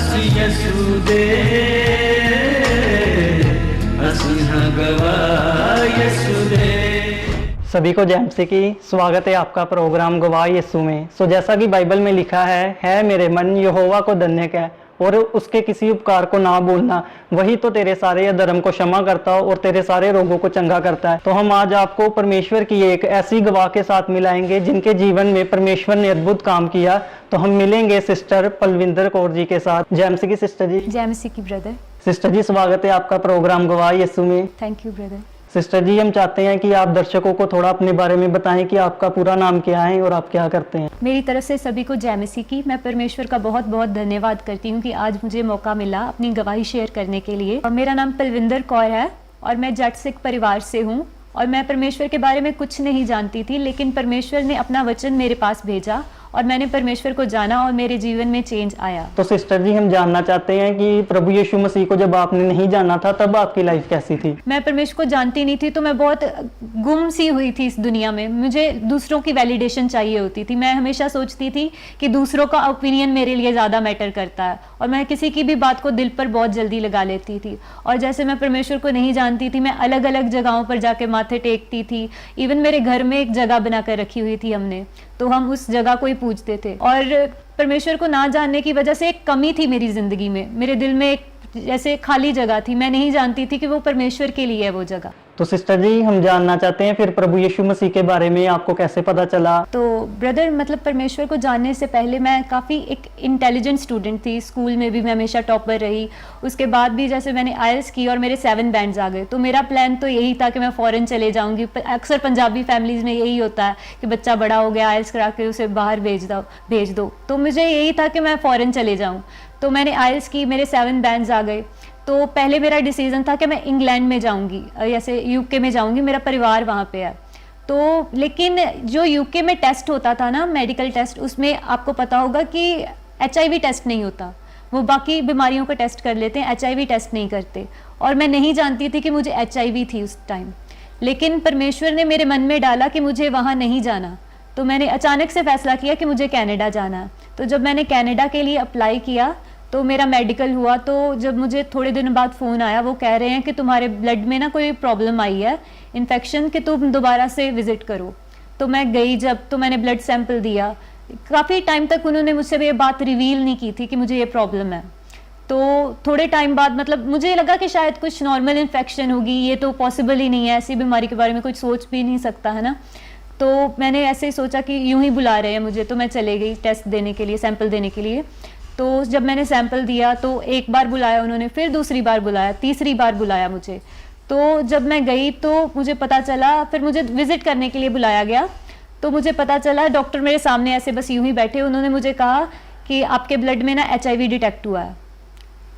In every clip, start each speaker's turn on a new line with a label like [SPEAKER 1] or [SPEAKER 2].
[SPEAKER 1] असि यसुदे असिंह गवा यसुदे।
[SPEAKER 2] सभी को जय मसीह की स्वागत है आपका प्रोग्राम गवाह यीशु में। जैसा कि बाइबल में लिखा है मेरे मन यहोवा को धन्य कह और उसके किसी उपकार को ना भूलना, वही तो तेरे सारे अधर्म को क्षमा करता हो और तेरे सारे रोगों को चंगा करता है। तो हम आज आपको परमेश्वर की एक ऐसी गवाह के साथ मिलाएंगे जिनके जीवन में परमेश्वर ने अद्भुत काम किया। तो हम मिलेंगे सिस्टर पलविंदर कौर जी के साथ। जय मसीह की सिस्टर जी।
[SPEAKER 3] जय मसीह की ब्रदर।
[SPEAKER 2] सिस्टर जी स्वागत है आपका प्रोग्राम गवाह यीशु में।
[SPEAKER 3] Thank you brother.
[SPEAKER 2] सिस्टर जी हम चाहते हैं कि आप दर्शकों को थोड़ा अपने बारे में बताएं कि आपका पूरा नाम क्या है और आप क्या करते हैं।
[SPEAKER 3] मेरी तरफ से सभी को जय मसीह की। मैं परमेश्वर का बहुत बहुत धन्यवाद करती हूँ कि आज मुझे मौका मिला अपनी गवाही शेयर करने के लिए। और मेरा नाम पलविंदर कौर है और मैं जट सिख परिवार से हूँ और मैं परमेश्वर के बारे में कुछ नहीं जानती थी, लेकिन परमेश्वर ने अपना वचन मेरे पास भेजा और मैंने परमेश्वर को जाना और मेरे जीवन में चेंज आया।
[SPEAKER 2] तो सिस्टर जी हम जानना चाहते हैं कि प्रभु यीशु मसीह को जब आपने नहीं जाना था तब आपकी लाइफ कैसी थी।
[SPEAKER 3] मैं परमेश्वर को जानती नहीं थी तो मैं बहुत गुम सी हुई थी इस दुनिया में। मुझे दूसरों की वैलिडेशन चाहिए होती थी। मैं हमेशा सोचती थी कि दूसरों का ओपिनियन मेरे लिए ज़्यादा मैटर करता है और मैं किसी की भी बात को दिल पर बहुत जल्दी लगा लेती थी। और जैसे मैं परमेश्वर को नहीं जानती थी, मैं अलग अलग जगहों पर जाके माथे टेकती थी। इवन मेरे घर में एक जगह बना कर रखी हुई थी हमने, तो हम उस जगह को ही पूजते थे। और परमेश्वर को ना जानने की वजह से एक कमी थी मेरी जिंदगी में। मेरे दिल में एक जैसे खाली जगह थी। मैं नहीं जानती थी कि वो परमेश्वर के लिए है वो जगह।
[SPEAKER 2] तो सिस्टर जी हम जानना चाहते हैं फिर प्रभु यीशु मसीह के बारे में आपको कैसे पता चला।
[SPEAKER 3] तो ब्रदर मतलब परमेश्वर को जानने से पहले मैं काफ़ी एक इंटेलिजेंट स्टूडेंट थी। स्कूल में भी मैं हमेशा टॉपर रही। उसके बाद भी जैसे मैंने आईएलटीएस की और मेरे 7 बैंड्स आ गए, तो मेरा प्लान तो यही था कि मैं फ़ॉरेन चले जाऊँगी। अक्सर पंजाबी फैमिलीज़ में यही होता है कि बच्चा बड़ा हो गया, आईएलटीएस करा के उसे बाहर भेज दो। तो मुझे यही था कि मैं फ़ॉरेन चले जाऊँ। तो मैंने आईएलटीएस की, मेरे 7 बैंड्स आ गए। तो पहले मेरा डिसीजन था कि मैं इंग्लैंड में जाऊंगी, जैसे यूके में जाऊंगी, मेरा परिवार वहाँ पे है। तो लेकिन जो यूके में टेस्ट होता था ना, मेडिकल टेस्ट, उसमें आपको पता होगा कि एचआईवी टेस्ट नहीं होता। वो बाकी बीमारियों का टेस्ट कर लेते हैं, एचआईवी टेस्ट नहीं करते। और मैं नहीं जानती थी कि मुझे एचआईवी थी उस टाइम, लेकिन परमेश्वर ने मेरे मन में डाला कि मुझे वहाँ नहीं जाना। तो मैंने अचानक से फैसला किया कि मुझे कनाडा जाना है। तो जब मैंने कनाडा के लिए अप्लाई किया तो मेरा मेडिकल हुआ। तो जब मुझे थोड़े दिन बाद फ़ोन आया, वो कह रहे हैं कि तुम्हारे ब्लड में ना कोई प्रॉब्लम आई है, इन्फेक्शन, कि तुम दोबारा से विज़िट करो। तो मैं गई जब, तो मैंने ब्लड सैंपल दिया। काफ़ी टाइम तक उन्होंने मुझसे ये बात रिवील नहीं की थी कि मुझे ये प्रॉब्लम है। तो थोड़े टाइम बाद मतलब मुझे लगा कि शायद कुछ नॉर्मल इन्फेक्शन होगी, ये तो पॉसिबल ही नहीं है, ऐसी बीमारी के बारे में कुछ सोच भी नहीं सकता है ना। तो मैंने ऐसे ही सोचा कि यूं ही बुला रहे हैं मुझे, तो मैं चले गई टेस्ट देने के लिए, सैंपल देने के लिए। तो जब मैंने सैंपल दिया तो एक बार बुलाया उन्होंने, फिर दूसरी बार बुलाया, तीसरी बार बुलाया मुझे। तो जब मैं गई तो मुझे पता चला, फिर मुझे विज़िट करने के लिए बुलाया गया। तो मुझे पता चला, डॉक्टर मेरे सामने ऐसे बस यूं ही बैठे, उन्होंने मुझे कहा कि आपके ब्लड में ना एचआईवी डिटेक्ट हुआ है।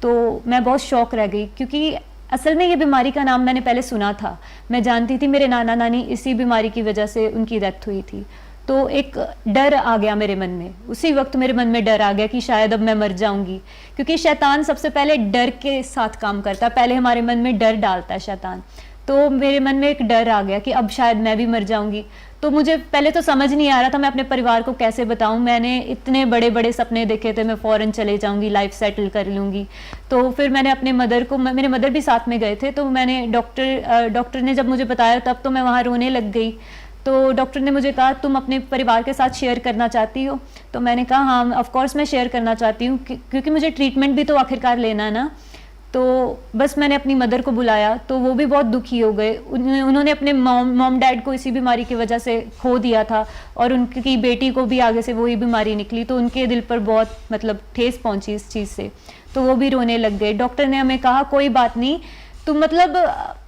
[SPEAKER 3] तो मैं बहुत शॉक रह गई, क्योंकि असल में ये बीमारी का नाम मैंने पहले सुना था। मैं जानती थी मेरे नाना नानी इसी बीमारी की वजह से उनकी डेथ हुई थी। तो एक डर आ गया मेरे मन में, उसी वक्त मेरे मन में डर आ गया कि शायद अब मैं मर जाऊंगी, क्योंकि शैतान सबसे पहले डर के साथ काम करता है। पहले हमारे मन में डर डालता है शैतान। तो मेरे मन में एक डर आ गया कि अब शायद मैं भी मर जाऊंगी। तो मुझे पहले तो समझ नहीं आ रहा था मैं अपने परिवार को कैसे बताऊं। मैंने इतने बड़े बड़े सपने देखे थे, मैं फ़ॉरेन चले जाऊंगी, लाइफ सेटल कर लूंगी। तो फिर मैंने अपने मदर को, मेरे मदर भी साथ में गए थे, तो मैंने डॉक्टर ने जब मुझे बताया तब तो मैं वहाँ रोने लग गई। तो डॉक्टर ने मुझे कहा तुम अपने परिवार के साथ शेयर करना चाहती हो। तो मैंने कहा हाँ ऑफ कोर्स मैं शेयर करना चाहती हूँ, क्योंकि मुझे ट्रीटमेंट भी तो आखिरकार लेना है ना। तो बस मैंने अपनी मदर को बुलाया, तो वो भी बहुत दुखी हो गए। उन्होंने अपने मॉम डैड को इसी बीमारी की वजह से खो दिया था और उनकी बेटी को भी आगे से वही बीमारी निकली, तो उनके दिल पर बहुत मतलब ठेस पहुंची इस चीज़ से। तो वो भी रोने लग गए। डॉक्टर ने हमें कहा कोई बात नहीं, तुम मतलब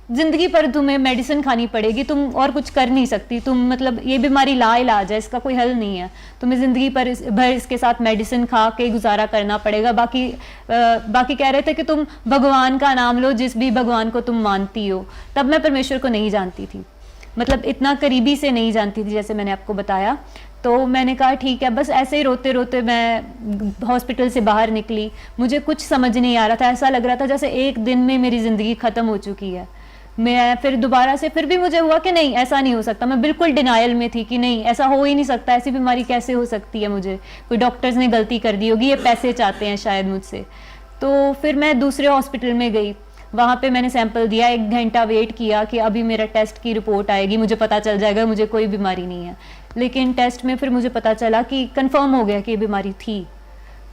[SPEAKER 3] जिंदगी पर तुम्हें मेडिसिन खानी पड़ेगी, तुम और कुछ कर नहीं सकती, तुम मतलब ये बीमारी लाइलाज है, इसका कोई हल नहीं है, तुम्हें ज़िंदगी भर इसके साथ मेडिसिन खा के गुजारा करना पड़ेगा। बाकी कह रहे थे कि तुम भगवान का नाम लो, जिस भी भगवान को तुम मानती हो। तब मैं परमेश्वर को नहीं जानती थी, मतलब इतना करीबी से नहीं जानती थी जैसे मैंने आपको बताया। तो मैंने कहा ठीक है। बस ऐसे ही रोते रोते मैं हॉस्पिटल से बाहर निकली। मुझे कुछ समझ नहीं आ रहा था, ऐसा लग रहा था जैसे एक दिन में मेरी ज़िंदगी ख़त्म हो चुकी है। मैं फिर दोबारा से फिर भी मुझे हुआ कि नहीं ऐसा नहीं हो सकता, मैं बिल्कुल डिनायल में थी कि नहीं ऐसा हो ही नहीं सकता, ऐसी बीमारी कैसे हो सकती है, मुझे कोई डॉक्टर्स ने गलती कर दी होगी, ये पैसे चाहते हैं शायद मुझसे। तो फिर मैं दूसरे हॉस्पिटल में गई, वहाँ पे मैंने सैंपल दिया, 1 घंटा वेट किया कि अभी मेरा टेस्ट की रिपोर्ट आएगी, मुझे पता चल जाएगा मुझे कोई बीमारी नहीं है। लेकिन टेस्ट में फिर मुझे पता चला कि कंफर्म हो गया कि ये बीमारी थी।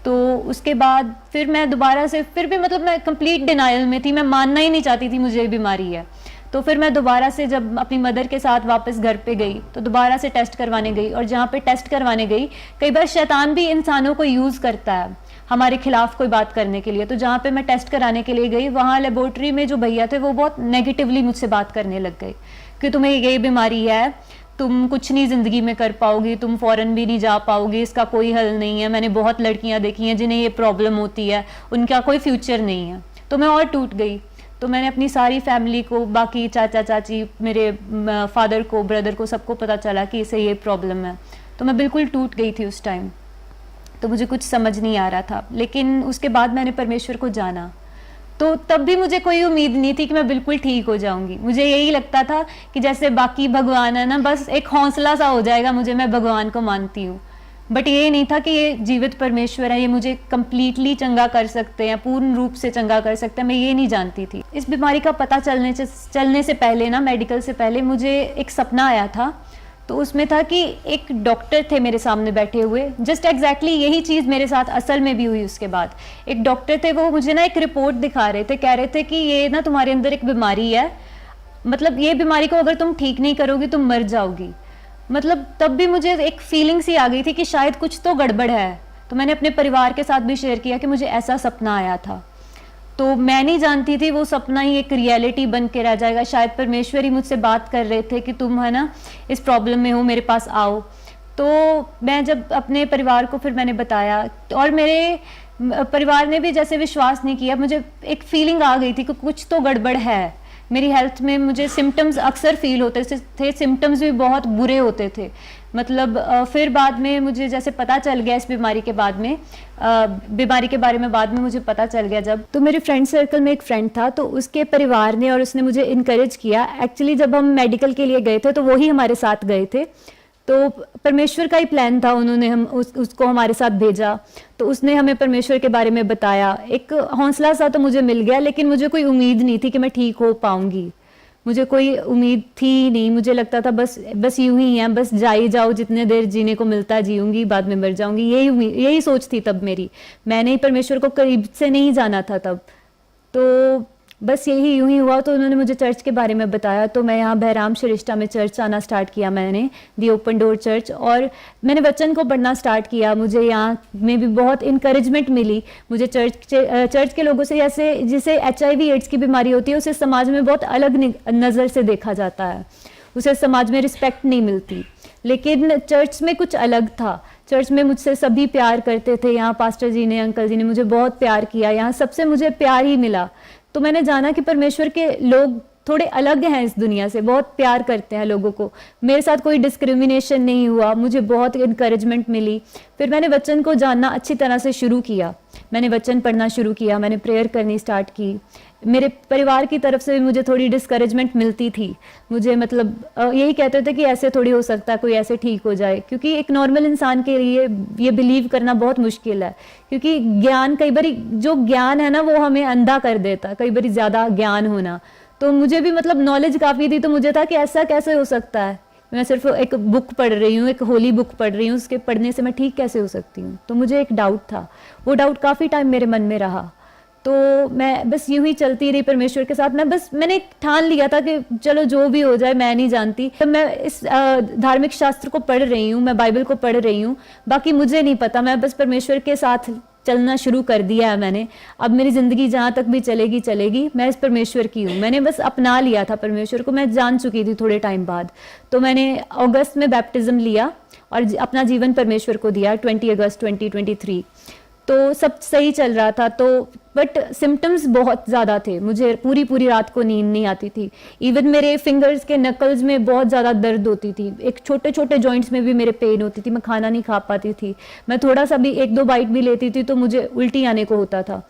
[SPEAKER 3] तो उसके बाद फिर मैं दोबारा से फिर भी मतलब मैं कंप्लीट डिनायल में थी, मैं मानना ही नहीं चाहती थी मुझे बीमारी है। तो फिर मैं दोबारा से जब अपनी मदर के साथ वापस घर पे गई तो दोबारा से टेस्ट करवाने गई, और जहाँ पे टेस्ट करवाने गई, कई बार शैतान भी इंसानों को यूज़ करता है हमारे खिलाफ कोई बात करने के लिए। तो जहाँ पे मैं टेस्ट कराने के लिए गई, वहाँ लेबोरेटरी में जो भैया थे वो बहुत नेगेटिवली मुझसे बात करने लग गए कि तुम्हें ये बीमारी है, तुम कुछ नहीं ज़िंदगी में कर पाओगी, तुम फॉरेन भी नहीं जा पाओगी, इसका कोई हल नहीं है। मैंने बहुत लड़कियां देखी हैं जिन्हें ये प्रॉब्लम होती है, उनका कोई फ्यूचर नहीं है। तो मैं और टूट गई। तो मैंने अपनी सारी फैमिली को, बाकी चाचा चाची, मेरे फादर को, ब्रदर को, सबको पता चला कि इसे ये प्रॉब्लम है। तो मैं बिल्कुल टूट गई थी उस टाइम। तो मुझे कुछ समझ नहीं आ रहा था। लेकिन उसके बाद मैंने परमेश्वर को जाना, तो तब भी मुझे कोई उम्मीद नहीं थी कि मैं बिल्कुल ठीक हो जाऊंगी। मुझे यही लगता था कि जैसे बाकी भगवान है ना, बस एक हौसला सा हो जाएगा मुझे, मैं भगवान को मानती हूँ। बट ये नहीं था कि ये जीवित परमेश्वर है, ये मुझे कंप्लीटली चंगा कर सकते हैं, पूर्ण रूप से चंगा कर सकते हैं, मैं ये नहीं जानती थी। इस बीमारी का पता चलने से पहले ना, मेडिकल से पहले, मुझे एक सपना आया था। तो उसमें था कि एक डॉक्टर थे मेरे सामने बैठे हुए, जस्ट एग्जैक्टली यही चीज़ मेरे साथ असल में भी हुई। उसके बाद एक डॉक्टर थे, वो मुझे ना एक रिपोर्ट दिखा रहे थे, कह रहे थे कि ये ना तुम्हारे अंदर एक बीमारी है, मतलब ये बीमारी को अगर तुम ठीक नहीं करोगी तुम मर जाओगी। मतलब तब भी मुझे एक फीलिंग सी आ गई थी कि शायद कुछ तो गड़बड़ है। तो मैंने अपने परिवार के साथ भी शेयर किया कि मुझे ऐसा सपना आया था। तो मैं नहीं जानती थी वो सपना ही एक रियलिटी बन के रह जाएगा। शायद परमेश्वर ही मुझसे बात कर रहे थे कि तुम है ना इस प्रॉब्लम में हो, मेरे पास आओ। तो मैं जब अपने परिवार को फिर मैंने बताया, और मेरे परिवार ने भी जैसे विश्वास नहीं किया, मुझे एक फीलिंग आ गई थी कि कुछ तो गड़बड़ है। मेरी हेल्थ में मुझे सिम्टम्स अक्सर फील होते थे, सिम्टम्स भी बहुत बुरे होते थे। मतलब फिर बाद में मुझे जैसे पता चल गया इस बीमारी के बाद में, बीमारी के बारे में बाद में मुझे पता चल गया जब, तो मेरे फ्रेंड सर्कल में एक फ्रेंड था, तो उसके परिवार ने और उसने मुझे इनकरेज किया। एक्चुअली जब हम मेडिकल के लिए गए थे तो वो ही हमारे साथ गए थे, तो परमेश्वर का ही प्लान था, उन्होंने उसको हमारे साथ भेजा। तो उसने हमें परमेश्वर के बारे में बताया। एक हौसला सा तो मुझे मिल गया, लेकिन मुझे कोई उम्मीद नहीं थी कि मैं ठीक हो पाऊंगी। मुझे कोई उम्मीद थी नहीं, मुझे लगता था बस यूं ही है, बस जाई जाओ, जितने देर जीने को मिलता है जीऊंगी, बाद में मर जाऊंगी, यही सोच थी तब मेरी। मैंने ही परमेश्वर को करीब से नहीं जाना था तब। तो बस यही यूं ही हुआ। तो उन्होंने मुझे चर्च के बारे में बताया, तो मैं यहाँ बहराम श्रेष्ठा में चर्च आना स्टार्ट किया मैंने, दी ओपन डोर चर्च, और मैंने वचन को पढ़ना स्टार्ट किया। मुझे यहाँ में भी बहुत इंकरेजमेंट मिली। मुझे चर्च के लोगों से, जैसे जिसे HIV एड्स की बीमारी होती है, उसे समाज में बहुत अलग नज़र से देखा जाता है, उसे समाज में रिस्पेक्ट नहीं मिलती। लेकिन चर्च में कुछ अलग था। चर्च में मुझसे सभी प्यार करते थे। यहाँ पास्टर जी ने, अंकल जी ने मुझे बहुत प्यार किया, यहाँ सबसे मुझे प्यार ही मिला। तो मैंने जाना कि परमेश्वर के लोग थोड़े अलग हैं इस दुनिया से, बहुत प्यार करते हैं लोगों को। मेरे साथ कोई डिस्क्रिमिनेशन नहीं हुआ, मुझे बहुत इनकरेजमेंट मिली। फिर मैंने वचन को जानना अच्छी तरह से शुरू किया, मैंने वचन पढ़ना शुरू किया, मैंने प्रेयर करनी स्टार्ट की। मेरे परिवार की तरफ से भी मुझे थोड़ी डिस्करेजमेंट मिलती थी। मुझे मतलब यही कहते थे कि ऐसे थोड़ी हो सकता है, कोई ऐसे ठीक हो जाए, क्योंकि एक नॉर्मल इंसान के लिए ये बिलीव करना बहुत मुश्किल है। क्योंकि ज्ञान, कई बार जो ज्ञान है ना वो हमें अंधा कर देता है, कई बार ज़्यादा ज्ञान होना। तो मुझे भी मतलब नॉलेज काफ़ी थी, तो मुझे था कि ऐसा कैसे हो सकता है, मैं सिर्फ एक बुक पढ़ रही हूँ, एक होली बुक पढ़ रही हूँ, उसके पढ़ने से मैं ठीक कैसे हो सकती हूँ। तो मुझे एक डाउट था, वो डाउट काफ़ी टाइम मेरे मन में रहा। तो मैं बस यूं ही चलती रही परमेश्वर के साथ। मैंने ठान लिया था कि चलो जो भी हो जाए, मैं नहीं जानती। तो मैं इस धार्मिक शास्त्र को पढ़ रही हूँ, मैं बाइबल को पढ़ रही हूँ, बाकी मुझे नहीं पता, मैं बस परमेश्वर के साथ चलना शुरू कर दिया है मैंने। अब मेरी ज़िंदगी जहाँ तक भी चलेगी चलेगी, मैं इस परमेश्वर की हूँ। मैंने बस अपना लिया था परमेश्वर को, मैं जान चुकी थी थोड़े टाइम बाद। तो मैंने अगस्त में बैप्टिज्म लिया और अपना जीवन परमेश्वर को दिया, 20 अगस्त 2023। तो सब सही चल रहा था। तो बट सिम्टम्स बहुत ज़्यादा थे, मुझे पूरी रात को नींद नहीं आती थी। इवन मेरे फिंगर्स के नकल्स में बहुत ज़्यादा दर्द होती थी, एक छोटे जॉइंट्स में भी मेरे पेन होती थी, मैं खाना नहीं खा पाती थी। मैं थोड़ा सा भी 1-2 बाइट भी लेती थी तो मुझे उल्टी आने को होता था।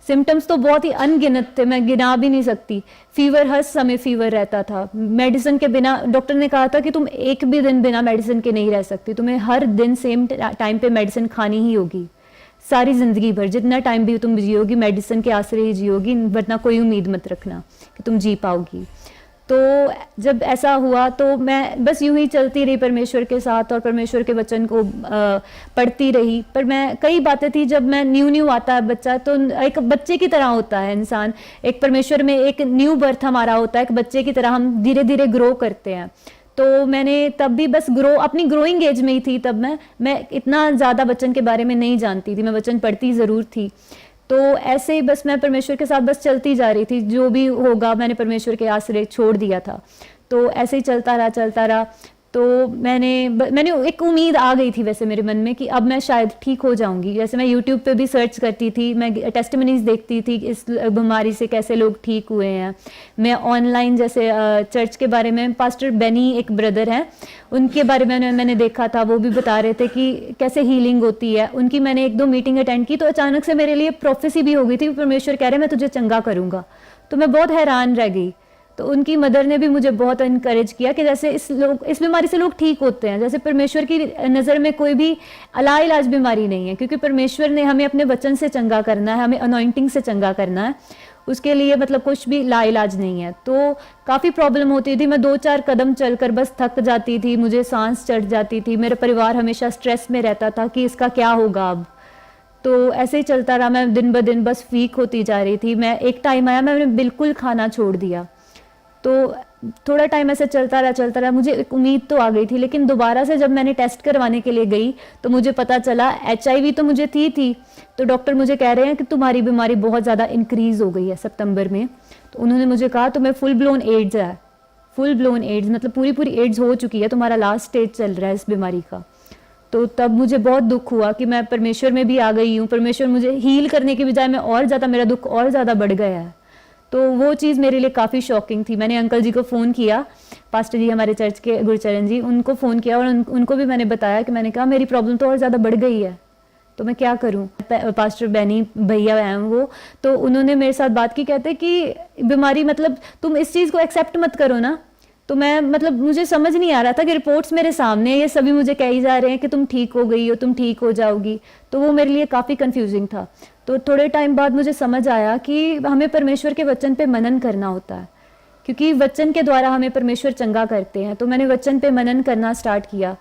[SPEAKER 3] सिम्टम्स तो बहुत ही अनगिनत थे, मैं गिना भी नहीं सकती। फीवर, हर समय फीवर रहता था। मेडिसिन के बिना, डॉक्टर ने कहा था कि तुम एक भी दिन बिना मेडिसिन के नहीं रह सकती, तुम्हें हर दिन सेम टाइम पे मेडिसिन खानी ही होगी, सारी ज़िंदगी भर जितना टाइम भी तुम जियोगी मेडिसिन के आसरे ही जियोगी, वरना कोई उम्मीद मत रखना कि तुम जी पाओगी। तो जब ऐसा हुआ तो मैं बस यूं ही चलती रही परमेश्वर के साथ और परमेश्वर के वचन को पढ़ती रही। पर मैं कई बातें थी, जब मैं न्यू आता है बच्चा तो एक बच्चे की तरह होता है इंसान, एक परमेश्वर में एक न्यू बर्थ हमारा होता है, एक बच्चे की तरह हम धीरे धीरे ग्रो करते हैं। तो मैंने तब भी बस अपनी ग्रोइंग एज में ही थी, तब मैं इतना ज़्यादा वचन के बारे में नहीं जानती थी, मैं वचन पढ़ती ज़रूर थी। तो ऐसे ही बस मैं परमेश्वर के साथ बस चलती जा रही थी, जो भी होगा मैंने परमेश्वर के आसरे छोड़ दिया था। तो ऐसे ही चलता रहा। तो मैंने एक उम्मीद आ गई थी वैसे मेरे मन में कि अब मैं शायद ठीक हो जाऊंगी। जैसे मैं यूट्यूब पे भी सर्च करती थी, मैं टेस्टिमनीज देखती थी इस बीमारी से कैसे लोग ठीक हुए हैं। मैं ऑनलाइन जैसे चर्च के बारे में, पास्टर बेनी एक ब्रदर हैं, उनके बारे में मैंने देखा था, वो भी बता रहे थे कि कैसे हीलिंग होती है। उनकी मैंने 1-2 मीटिंग अटेंड की तो अचानक से मेरे लिए प्रोफेसी भी हो गई थी, परमेश्वर कह रहे मैं तुझे चंगा करूँगा। तो मैं बहुत हैरान रह गई। तो उनकी मदर ने भी मुझे बहुत इनकरेज किया कि जैसे इस बीमारी से लोग ठीक होते हैं, जैसे परमेश्वर की नज़र में कोई भी लाइलाज बीमारी नहीं है, क्योंकि परमेश्वर ने हमें अपने वचन से चंगा करना है, हमें अनॉइंटिंग से चंगा करना है, उसके लिए मतलब कुछ भी लाइलाज नहीं है। तो काफ़ी प्रॉब्लम होती थी, मैं 2-4 कदम चलकर बस थक जाती थी, मुझे सांस चढ़ जाती थी, मेरा परिवार हमेशा स्ट्रेस में रहता था कि इसका क्या होगा अब। तो ऐसे ही चलता रहा, मैं दिन ब दिन बस वीक होती जा रही थी। एक टाइम आया मैंने बिल्कुल खाना छोड़ दिया। तो थोड़ा टाइम ऐसे चलता रहा, मुझे एक उम्मीद तो आ गई थी। लेकिन दोबारा से जब मैंने टेस्ट करवाने के लिए गई तो मुझे पता चला HIV तो मुझे थी। तो डॉक्टर मुझे कह रहे हैं कि तुम्हारी बीमारी बहुत ज़्यादा इंक्रीज़ हो गई है सितंबर में। तो उन्होंने मुझे कहा तुम्हें फुल ब्लोन एड्स है, फुल ब्लोन एड्स मतलब पूरी एड्स हो चुकी है, तुम्हारा लास्ट स्टेज चल रहा है इस बीमारी का। तो तब मुझे बहुत दुख हुआ कि मैं परमेश्वर में भी आ गई हूँ, परमेश्वर मुझे हील करने के बजाय मैं और ज़्यादा, मेरा दुख और ज़्यादा बढ़ गया है। तो वो चीज़ मेरे लिए काफ़ी शॉकिंग थी। मैंने अंकल जी को फ़ोन किया, पास्टर जी हमारे चर्च के गुरचरण जी, उनको फ़ोन किया और उनको भी मैंने बताया कि मैंने कहा मेरी प्रॉब्लम तो और ज़्यादा बढ़ गई है, तो मैं क्या करूं। पास्टर बेनी भैया हैं वो, तो उन्होंने मेरे साथ बात की, कहते कि बीमारी मतलब तुम इस चीज़ को एक्सेप्ट मत करो ना। तो मैं मतलब मुझे समझ नहीं आ रहा था कि रिपोर्ट्स मेरे सामने, ये सभी मुझे कही जा रहे हैं कि तुम ठीक हो गई हो, तुम ठीक हो जाओगी। तो वो मेरे लिए काफ़ी कंफ्यूजिंग था। तो थोड़े टाइम बाद मुझे समझ आया कि हमें परमेश्वर के वचन पे मनन करना होता है, क्योंकि वचन के द्वारा हमें परमेश्वर चंगा करते हैं। तो मैंने वचन पे मनन करना स्टार्ट किया।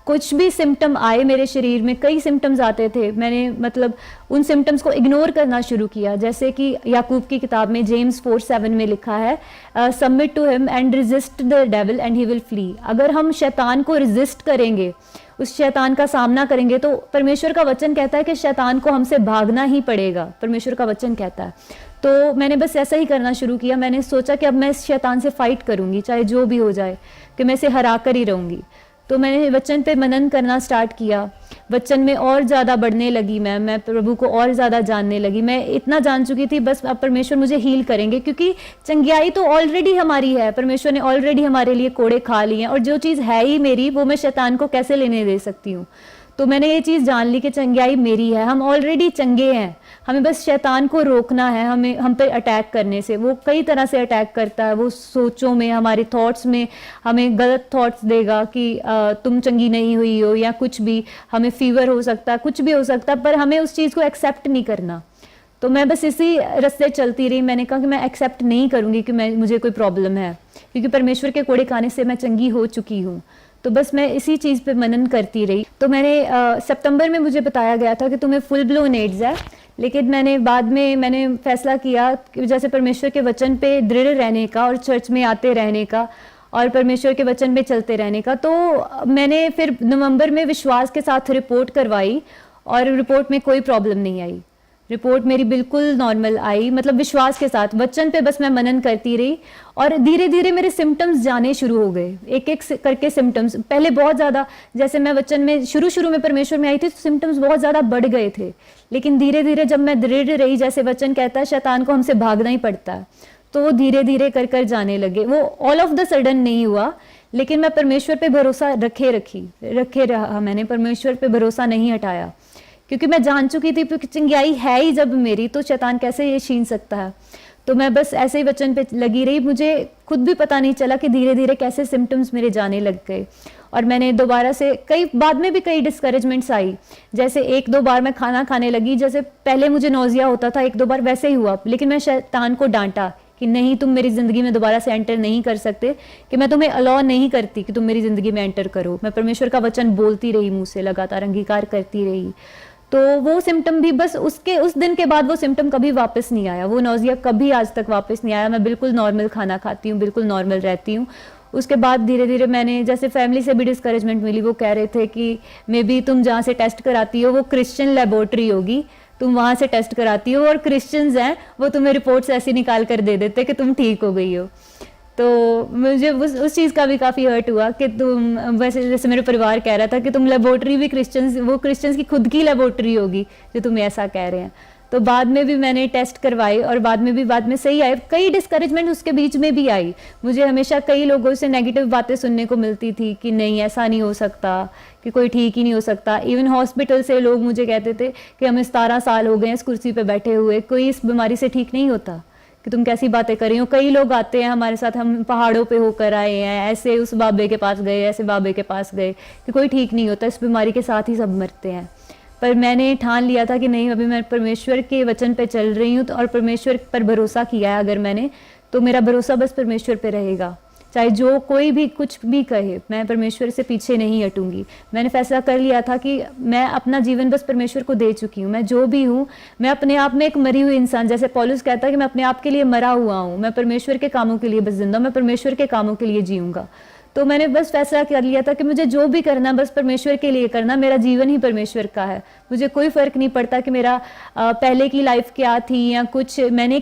[SPEAKER 3] कुछ भी सिम्टम आए मेरे शरीर में, कई सिम्टम्स आते थे, मैंने मतलब उन सिम्टम्स को इग्नोर करना शुरू किया। जैसे कि याकूब की किताब में जेम्स 4:7 में लिखा है, submit to him and resist the devil and he will flee. अगर हम शैतान को रेजिस्ट करेंगे, उस शैतान का सामना करेंगे, तो परमेश्वर का वचन कहता है कि शैतान को हमसे भागना ही पड़ेगा, परमेश्वर का वचन कहता है। तो मैंने बस ऐसा ही करना शुरू किया। मैंने सोचा कि अब मैं इस शैतान से फाइट करूंगी, चाहे जो भी हो जाए, कि मैं इसे हरा कर ही रहूंगी। तो मैंने वचन पे मनन करना स्टार्ट किया, वचन में और ज़्यादा बढ़ने लगी। मैं प्रभु को और ज़्यादा जानने लगी। मैं इतना जान चुकी थी बस अब परमेश्वर मुझे हील करेंगे, क्योंकि चंगियाई तो ऑलरेडी हमारी है, परमेश्वर ने ऑलरेडी हमारे लिए कोड़े खा लिए हैं, और जो चीज़ है ही मेरी वो मैं शैतान को कैसे लेने दे सकती हूँ। तो मैंने ये चीज़ जान ली कि चंगियाई मेरी है, हम ऑलरेडी चंगे हैं, हमें बस शैतान को रोकना है। हम पे अटैक करने से, वो कई तरह से अटैक करता है। वो सोचों में, हमारे थॉट्स में हमें गलत थॉट्स देगा कि तुम चंगी नहीं हुई हो, या कुछ भी, हमें फीवर हो सकता है, कुछ भी हो सकता है, पर हमें उस चीज़ को एक्सेप्ट नहीं करना। तो मैं बस इसी रास्ते चलती रही। मैंने कहा कि मैं एक्सेप्ट नहीं करूँगी कि मुझे कोई प्रॉब्लम है, क्योंकि परमेश्वर के कोड़े खाने से मैं चंगी हो चुकी हूँ। तो बस मैं इसी चीज़ पे मनन करती रही। तो मैंने सितंबर में मुझे बताया गया था कि तुम्हें फुल ब्लोन एड्स है, लेकिन बाद में मैंने फैसला किया कि जैसे परमेश्वर के वचन पे दृढ़ रहने का और चर्च में आते रहने का और परमेश्वर के वचन पे चलते रहने का। तो मैंने फिर नवंबर में विश्वास के साथ रिपोर्ट करवाई और रिपोर्ट में कोई प्रॉब्लम नहीं आई। रिपोर्ट मेरी बिल्कुल नॉर्मल आई, मतलब विश्वास के साथ वचन पे बस मैं मनन करती रही, और धीरे धीरे मेरे सिम्टम्स जाने शुरू हो गए, एक एक करके सिम्टम्स। पहले बहुत ज़्यादा, जैसे मैं वचन में शुरू में परमेश्वर में आई थी तो सिम्टम्स बहुत ज़्यादा बढ़ गए थे, लेकिन धीरे धीरे जब मैं दृढ़ रही, जैसे वचन कहता है शैतान को हमसे भागना ही पड़ता है, तो वो धीरे धीरे कर जाने लगे। वो ऑल ऑफ द सडन नहीं हुआ, लेकिन मैं परमेश्वर पे भरोसा रखे रहा। मैंने परमेश्वर पे भरोसा नहीं हटाया, क्योंकि मैं जान चुकी थी कि चिंगाई है ही जब मेरी, तो शैतान कैसे ये छीन सकता है। तो मैं बस ऐसे ही वचन पे लगी रही, मुझे खुद भी पता नहीं चला कि धीरे धीरे कैसे सिम्टम्स मेरे जाने लग गए। और मैंने दोबारा से बाद में भी कई डिस्करेजमेंट्स आई, जैसे 1-2 बार मैं खाना खाने लगी, जैसे पहले मुझे नौजिया होता था 1-2 बार वैसे ही हुआ, लेकिन मैं शैतान को डांटा कि नहीं, तुम मेरी ज़िंदगी में दोबारा से एंटर नहीं कर सकते, कि मैं तुम्हें अलाउ नहीं करती कि तुम मेरी ज़िंदगी में एंटर करो। मैं परमेश्वर का वचन बोलती रही, मुँह से लगातार अंगीकार करती रही। तो वो सिम्टम भी बस उस दिन के बाद वो सिम्टम कभी वापस नहीं आया, वो नौजिया कभी आज तक वापस नहीं आया। मैं बिल्कुल नॉर्मल खाना खाती हूँ, बिल्कुल नॉर्मल रहती हूँ। उसके बाद धीरे धीरे मैंने, जैसे फैमिली से भी डिस्करेजमेंट मिली, वो कह रहे थे कि मे बी तुम जहाँ से टेस्ट कराती हो वो क्रिश्चियन लेबोरेटरी होगी, तुम वहाँ से टेस्ट कराती हो और क्रिश्चियंस हैं वो तुम्हें रिपोर्ट्स ऐसी निकाल कर दे देते कि तुम ठीक हो गई हो। तो मुझे उस चीज़ का भी काफ़ी हर्ट हुआ कि तुम, वैसे जैसे मेरे परिवार कह रहा था कि तुम लेबोरेटरी भी क्रिश्चियंस की खुद की लेबोरेटरी होगी जो तुम्हें ऐसा कह रहे हैं। तो बाद में भी मैंने टेस्ट करवाए और बाद में सही आए। कई डिस्करेजमेंट उसके बीच में भी आई, मुझे हमेशा कई लोगों से नेगेटिव बातें सुनने को मिलती थी कि नहीं ऐसा नहीं हो सकता, कि कोई ठीक ही नहीं हो सकता। इवन हॉस्पिटल से लोग मुझे कहते थे कि हमें 17 साल हो गए इस कुर्सी पे बैठे हुए, कोई इस बीमारी से ठीक नहीं होता, कि तुम कैसी बातें कर रही हो। कई लोग आते हैं हमारे साथ, हम पहाड़ों पे होकर आए हैं, ऐसे उस बाबे के पास गए, ऐसे बाबे के पास गए, कि कोई ठीक नहीं होता, इस बीमारी के साथ ही सब मरते हैं। पर मैंने ठान लिया था कि नहीं, अभी मैं परमेश्वर के वचन पे चल रही हूँ, तो और परमेश्वर पर भरोसा किया है अगर मैंने, तो मेरा भरोसा बस परमेश्वर पे रहेगा। चाहे जो कोई भी कुछ भी कहे, मैं परमेश्वर से पीछे नहीं हटूंगी। मैंने फैसला कर लिया था कि मैं अपना जीवन बस परमेश्वर को दे चुकी हूँ। मैं जो भी हूँ, मैं अपने आप में एक मरी हुई इंसान, जैसे पौलुस कहता है कि मैं अपने आप के लिए मरा हुआ हूँ, मैं परमेश्वर के कामों के लिए बस जिंदा हूँ, मैं परमेश्वर के कामों के लिए जीऊँगा। तो मैंने बस फैसला कर लिया था कि मुझे जो भी करना बस परमेश्वर के लिए करना, मेरा जीवन ही परमेश्वर का है। मुझे कोई फ़र्क नहीं पड़ता कि मेरा पहले की लाइफ क्या थी या कुछ मेरे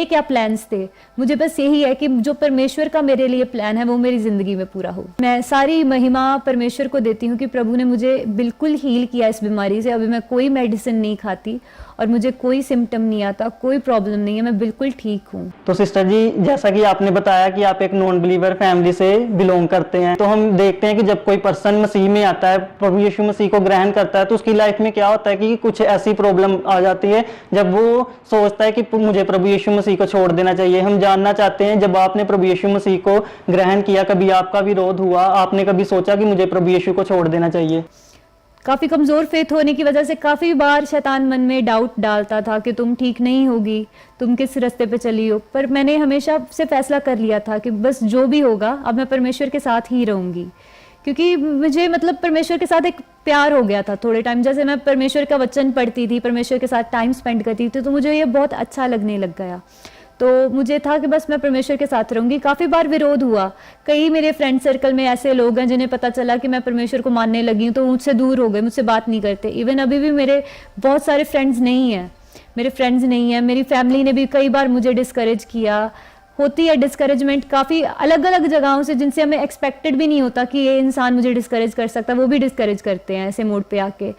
[SPEAKER 3] क्या प्लान्स थे। मुझे बस यही है कि जो परमेश्वर का मेरे लिए प्लान है वो मेरी ज़िंदगी में पूरा हो। मैं सारी महिमा परमेश्वर को देती हूँ कि प्रभु ने मुझे बिल्कुल हील किया इस बीमारी से। अभी मैं कोई मेडिसिन नहीं खाती और मुझे कोई सिम्टम नहीं आता, कोई प्रॉब्लम नहीं है, मैं बिल्कुल ठीक हूँ।
[SPEAKER 2] तो सिस्टर जी, जैसा कि आपने बताया कि आप एक नॉन बिलीवर फैमिली से बिलोंग करते हैं, तो हम देखते हैं कि जब कोई पर्सन मसीह में आता है, प्रभु यीशु मसीह को ग्रहण करता है, तो उसकी लाइफ में क्या होता है कि कुछ ऐसी प्रॉब्लम आ जाती है जब वो सोचता है कि मुझे प्रभु यीशु मसीह को छोड़ देना चाहिए। हम जानना चाहते हैं, जब आपने प्रभु यीशु मसीह को ग्रहण किया, कभी आपका विरोध हुआ? आपने कभी सोचा कि मुझे प्रभु यीशु को छोड़ देना चाहिए?
[SPEAKER 3] काफ़ी कमज़ोर फेथ होने की वजह से काफ़ी बार शैतान मन में डाउट डालता था कि तुम ठीक नहीं होगी, तुम किस रास्ते पे चली हो। पर मैंने हमेशा से फैसला कर लिया था कि बस जो भी होगा अब मैं परमेश्वर के साथ ही रहूँगी, क्योंकि मुझे मतलब परमेश्वर के साथ एक प्यार हो गया था थोड़े टाइम। जैसे मैं परमेश्वर का वचन पढ़ती थी, परमेश्वर के साथ टाइम स्पेंड करती थी, तो मुझे ये बहुत अच्छा लगने लग गया। तो मुझे था कि बस मैं परमेश्वर के साथ रहूँगी। काफ़ी बार विरोध हुआ, कई मेरे फ्रेंड सर्कल में ऐसे लोग हैं जिन्हें पता चला कि मैं परमेश्वर को मानने लगी हूँ तो मुझसे दूर हो गए, मुझसे बात नहीं करते। इवन अभी भी मेरे बहुत सारे फ्रेंड्स नहीं हैं, मेरी फैमिली ने भी कई बार मुझे डिस्करेज किया। होती है डिस्करेजमेंट काफ़ी अलग अलग जगहों से, जिनसे हमें एक्सपेक्टेड भी नहीं होता कि ये इंसान मुझे डिस्करेज कर सकता, वो भी डिस्करेज करते हैं ऐसे मोड पे आके।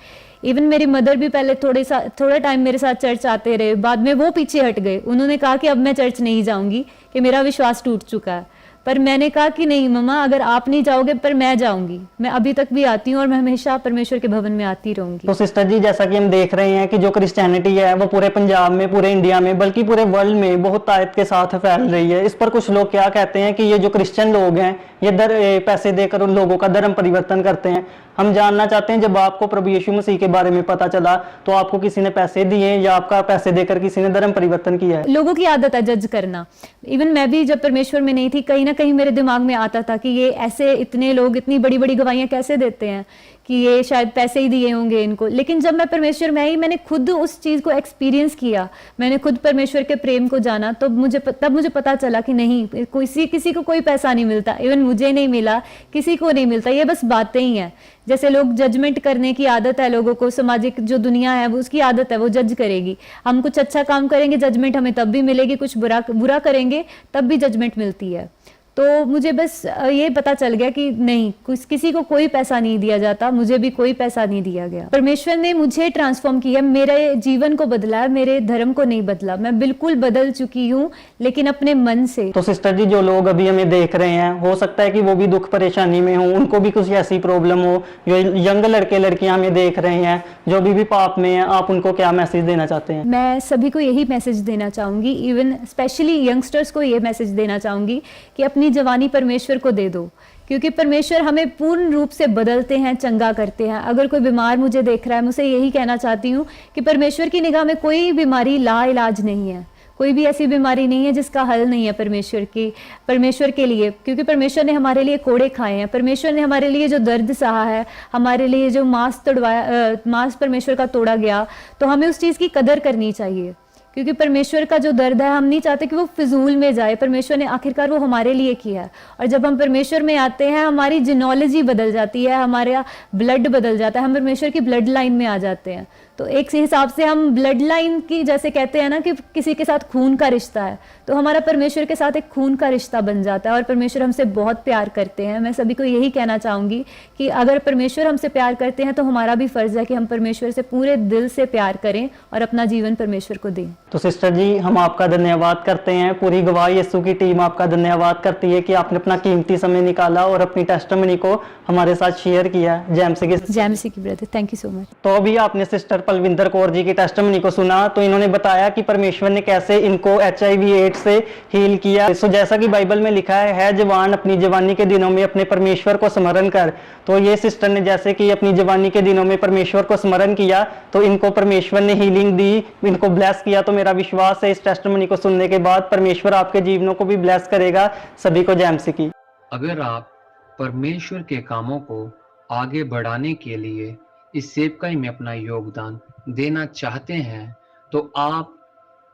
[SPEAKER 3] इवन मेरी मदर भी पहले थोड़ा टाइम मेरे साथ चर्च आते रहे, बाद में वो पीछे हट गए। उन्होंने कहा कि अब मैं चर्च नहीं जाऊंगी, कि मेरा विश्वास टूट चुका है। पर मैंने कहा कि नहीं मम्मा, अगर आप नहीं जाओगे पर मैं जाऊंगी। मैं अभी तक भी आती हूँ और मैं हमेशा परमेश्वर के भवन में आती रहूंगी।
[SPEAKER 2] तो सिस्टर जी, जैसा कि हम देख रहे हैं कि जो क्रिश्चियनिटी है वो पूरे पंजाब में, पूरे इंडिया में, बल्कि पूरे वर्ल्ड में बहुत ताकत के साथ फैल रही है। इस पर कुछ लोग क्या कहते हैं कि ये जो क्रिश्चियन लोग हैं ये पैसे देकर उन लोगों का धर्म परिवर्तन करते हैं। हम जानना चाहते हैं, जब आपको प्रभु यीशु मसीह के बारे में पता चला तो आपको किसी ने पैसे दिए या आपका पैसे देकर किसी ने धर्म परिवर्तन किया है?
[SPEAKER 3] लोगों की आदत है जज करना। इवन मैं भी जब परमेश्वर में नहीं थी, कहीं ना कहीं मेरे दिमाग में आता था कि ये ऐसे इतने लोग इतनी बड़ी बड़ी गवाहियां कैसे देते हैं, कि ये शायद पैसे ही दिए होंगे इनको। लेकिन जब मैं परमेश्वर में आई, मैंने खुद उस चीज़ को एक्सपीरियंस किया, मैंने खुद परमेश्वर के प्रेम को जाना, तो तब मुझे पता चला कि नहीं, किसी को कोई पैसा नहीं मिलता। इवन मुझे नहीं मिला, किसी को नहीं मिलता, ये बस बातें ही हैं। जैसे लोग जजमेंट करने की आदत है लोगों को, सामाजिक जो दुनिया है वो उसकी आदत है, वो जज करेगी। हम कुछ अच्छा काम करेंगे, जजमेंट हमें तब भी मिलेगी, कुछ बुरा करेंगे तब भी जजमेंट मिलती है। तो मुझे बस ये पता चल गया कि नहीं, किसी को कोई पैसा नहीं दिया जाता, मुझे भी कोई पैसा नहीं दिया गया। परमेश्वर ने मुझे ट्रांसफॉर्म किया, मेरे जीवन को बदला है, मेरे धर्म को नहीं बदला। मैं बिल्कुल बदल चुकी हूँ, लेकिन अपने मन से।
[SPEAKER 2] तो सिस्टर जी, जो लोग अभी हमें देख रहे हैं, हो सकता है कि वो भी दुख परेशानी में हो, उनको भी कुछ ऐसी प्रॉब्लम हो। जो यंग लड़के लड़कियां हमें देख रहे हैं जो भी पाप में हैं, आप उनको क्या मैसेज देना चाहते हैं?
[SPEAKER 3] मैं सभी को यही मैसेज देना चाहूंगी, इवन स्पेशली यंगस्टर्स को ये मैसेज देना चाहूंगी कि अपनी जवानी परमेश्वर को दे दो, क्योंकि परमेश्वर हमें पूर्ण रूप से बदलते हैं, चंगा करते हैं। अगर कोई बीमार मुझे देख रहा है, मुझे यही कहना चाहती हूँ कि परमेश्वर की निगाह में कोई बीमारी लाइलाज नहीं है, कोई भी ऐसी बीमारी नहीं है जिसका हल नहीं है परमेश्वर के लिए, क्योंकि परमेश्वर ने हमारे लिए कोड़े खाए हैं। परमेश्वर ने हमारे लिए जो दर्द सहा है, हमारे लिए जो मांस परमेश्वर का तोड़ा गया, तो हमें उस चीज़ की कदर करनी चाहिए, क्योंकि परमेश्वर का जो दर्द है हम नहीं चाहते कि वो फिजूल में जाए। परमेश्वर ने आखिरकार वो हमारे लिए किया है, और जब हम परमेश्वर में आते हैं हमारी जिनोलॉजी बदल जाती है, हमारा ब्लड बदल जाता है, हम परमेश्वर की ब्लड लाइन में आ जाते हैं। तो एक हिसाब से हम ब्लड लाइन की, जैसे कहते हैं ना कि किसी के साथ खून का रिश्ता है, तो हमारा परमेश्वर के साथ एक खून का रिश्ता बन जाता है, और परमेश्वर हमसे बहुत प्यार करते हैं। मैं सभी को यही कहना चाहूँगी कि अगर परमेश्वर हमसे प्यार करते हैं तो हमारा भी फ़र्ज़ है कि हम परमेश्वर से पूरे दिल से प्यार करें और अपना जीवन परमेश्वर को दें।
[SPEAKER 2] तो सिस्टर जी, हम आपका धन्यवाद करते हैं, पूरी गवाह यीशु की टीम आपका धन्यवाद करती है कि आपने अपना कीमती समय निकाला और अपनी टेस्टिमनी को हमारे साथ शेयर किया। जय मसीह की
[SPEAKER 3] brother, thank you so much.
[SPEAKER 2] तो अभी आपने सिस्टर पलविंदर कौर जी की टेस्टिमनी को सुना, तो इन्होंने बताया कि परमेश्वर ने कैसे इनको HIV एड्स से हील किया। सो जैसा कि बाइबल में लिखा है जवान अपनी जवानी के दिनों में अपने परमेश्वर को स्मरण कर। तो ये सिस्टर ने जैसे कि अपनी जवानी के दिनों में परमेश्वर को स्मरण किया, तो इनको परमेश्वर ने हीलिंग दी, इनको ब्लेस किया। तो मेरा विश्वास है इस टेस्टिमनी को सुनने के बाद परमेश्वर आपके जीवनों को भी ब्लेस करेगा। सभी को जय मसीह की।
[SPEAKER 1] अगर आप परमेश्वर के कामों को आगे बढ़ाने के लिए इस सेवकाई में अपना योगदान देना चाहते हैं, तो आप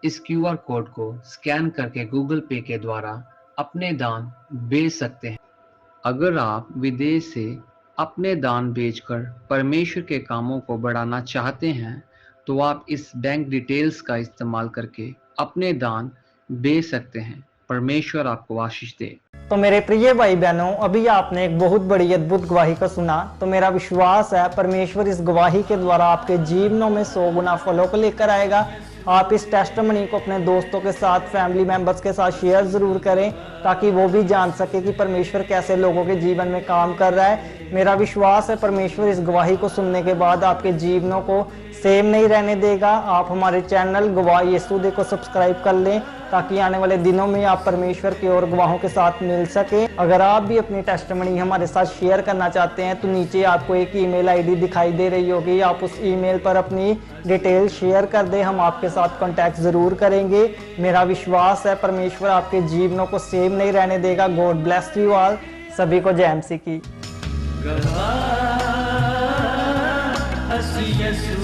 [SPEAKER 1] इस QR कोड को स्कैन करके गूगल पे के द्वारा अपने दान भेज सकते हैं। अगर आप विदेश से अपने दान भेजकर परमेश्वर के कामों को बढ़ाना चाहते हैं, तो आप इस बैंक डिटेल्स का इस्तेमाल करके अपने दान भेज सकते हैं। परमेश्वर आपको आशीष दे।
[SPEAKER 2] तो मेरे प्रिय भाई बहनों, अभी आपने एक बहुत बड़ी अद्भुत गवाही को सुना। तो मेरा विश्वास है परमेश्वर इस गवाही के द्वारा आपके जीवनों में 100 गुना फलों को लेकर आएगा। आप इस टेस्टिमनी को अपने दोस्तों के साथ, फैमिली मेंबर्स के साथ शेयर जरूर करें, ताकि वो भी जान सके कि परमेश्वर कैसे लोगों के जीवन में काम कर रहा है। मेरा विश्वास है परमेश्वर इस गवाही को सुनने के बाद आपके जीवनों को सेम नहीं रहने देगा। आप हमारे चैनल गवाह यीशु दे को सब्सक्राइब कर लें, ताकि आने वाले दिनों में आप परमेश्वर के और गवाहों के साथ मिल सके। अगर आप भी अपनी टेस्टिमनी हमारे साथ शेयर करना चाहते हैं, तो नीचे आपको एक ईमेल आईडी दिखाई दे रही होगी, आप उस ईमेल पर अपनी डिटेल शेयर कर दें, हम आपके साथ कांटेक्ट जरूर करेंगे। मेरा विश्वास है परमेश्वर आपके जीवनों को सेम नहीं रहने देगा। God bless you all. सभी को जय मसीह की।
[SPEAKER 1] गवाह यीशु